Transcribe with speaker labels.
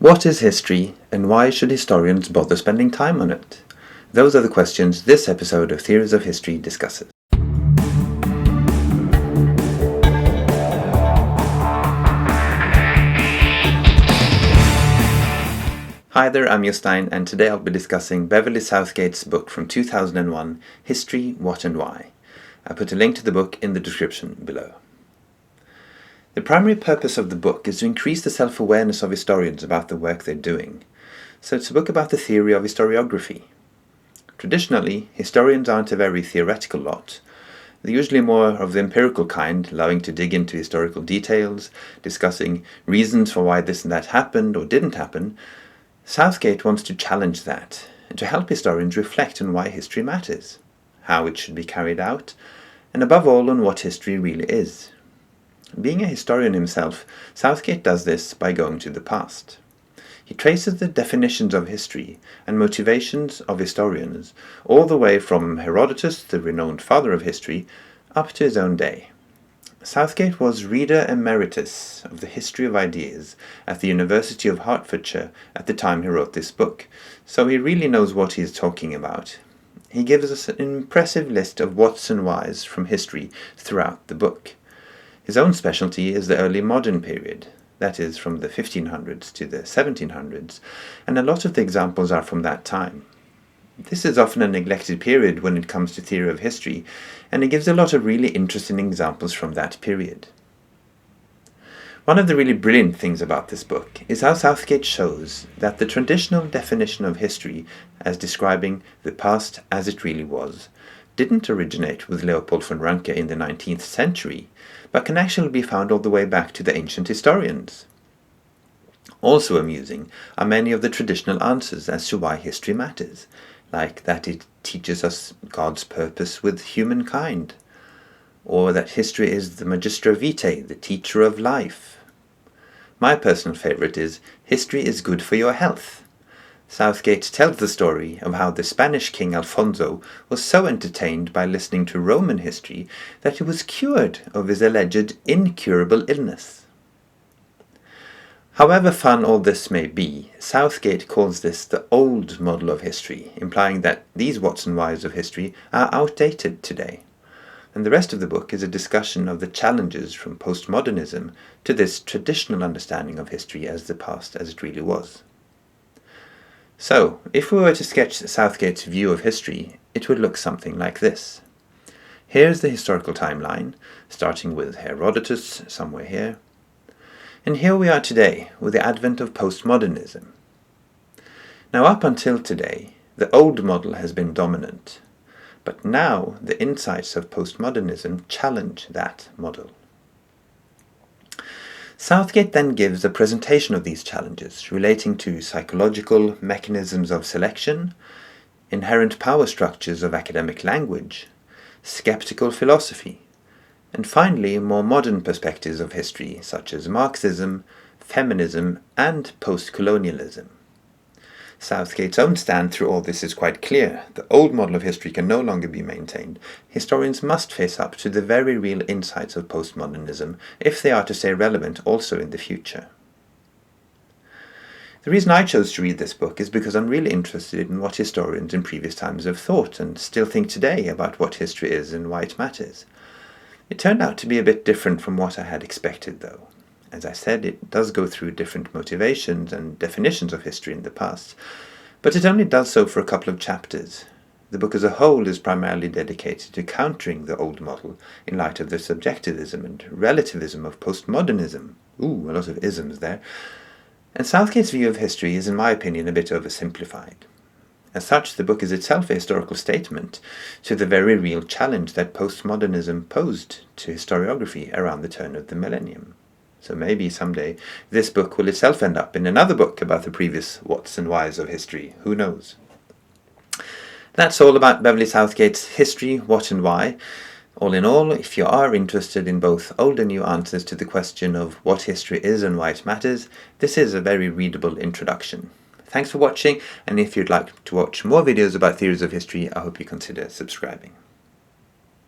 Speaker 1: What is history, and why should historians bother spending time on it? Those are the questions this episode of Theories of History discusses. Hi there, I'm Jostein, and today I'll be discussing Beverly Southgate's book from 2001, History, What and Why. I put a link to the book in the description below. The primary purpose of the book is to increase the self-awareness of historians about the work they're doing. So it's a book about the theory of historiography. Traditionally, historians aren't a very theoretical lot. They're usually more of the empirical kind, allowing to dig into historical details, discussing reasons for why this and that happened or didn't happen. Southgate wants to challenge that, and to help historians reflect on why history matters, how it should be carried out, and above all on what history really is. Being a historian himself, Southgate does this by going to the past. He traces the definitions of history and motivations of historians all the way from Herodotus, the renowned father of history, up to his own day. Southgate was Reader Emeritus of the History of Ideas at the University of Hertfordshire at the time he wrote this book, so he really knows what he is talking about. He gives us an impressive list of whats and whys from history throughout the book. His own specialty is the early modern period, that is, from the 1500s to the 1700s, and a lot of the examples are from that time. This is often a neglected period when it comes to theory of history, and it gives a lot of really interesting examples from that period. One of the really brilliant things about this book is how Southgate shows that the traditional definition of history as describing the past as it really was didn't originate with Leopold von Ranke in the 19th century, but can actually be found all the way back to the ancient historians. Also amusing are many of the traditional answers as to why history matters, like that it teaches us God's purpose with humankind, or that history is the magistra vitae, the teacher of life. My personal favourite is history is good for your health. Southgate tells the story of how the Spanish king Alfonso was so entertained by listening to Roman history that he was cured of his alleged incurable illness. However fun all this may be, Southgate calls this the old model of history, implying that these whats and whys of history are outdated today. And the rest of the book is a discussion of the challenges from postmodernism to this traditional understanding of history as the past as it really was. So, if we were to sketch Southgate's view of history, it would look something like this. Here's the historical timeline, starting with Herodotus, somewhere here. And here we are today, with the advent of postmodernism. Now, up until today, the old model has been dominant. But now, the insights of postmodernism challenge that model. Southgate then gives a presentation of these challenges relating to psychological mechanisms of selection, inherent power structures of academic language, skeptical philosophy, and finally more modern perspectives of history such as Marxism, feminism, and post-colonialism. Southgate's own stand through all this is quite clear. The old model of history can no longer be maintained. Historians must face up to the very real insights of postmodernism if they are to stay relevant also in the future. The reason I chose to read this book is because I'm really interested in what historians in previous times have thought and still think today about what history is and why it matters. It turned out to be a bit different from what I had expected, though. As I said, it does go through different motivations and definitions of history in the past, but it only does so for a couple of chapters. The book as a whole is primarily dedicated to countering the old model in light of the subjectivism and relativism of postmodernism. Ooh, a lot of isms there. And Southgate's view of history is, in my opinion, a bit oversimplified. As such, the book is itself a historical statement to the very real challenge that postmodernism posed to historiography around the turn of the millennium. So maybe someday this book will itself end up in another book about the previous whats and whys of history. Who knows? That's all about Beverly Southgate's History, What and Why. All in all, if you are interested in both old and new answers to the question of what history is and why it matters, this is a very readable introduction. Thanks for watching, and if you'd like to watch more videos about theories of history, I hope you consider subscribing.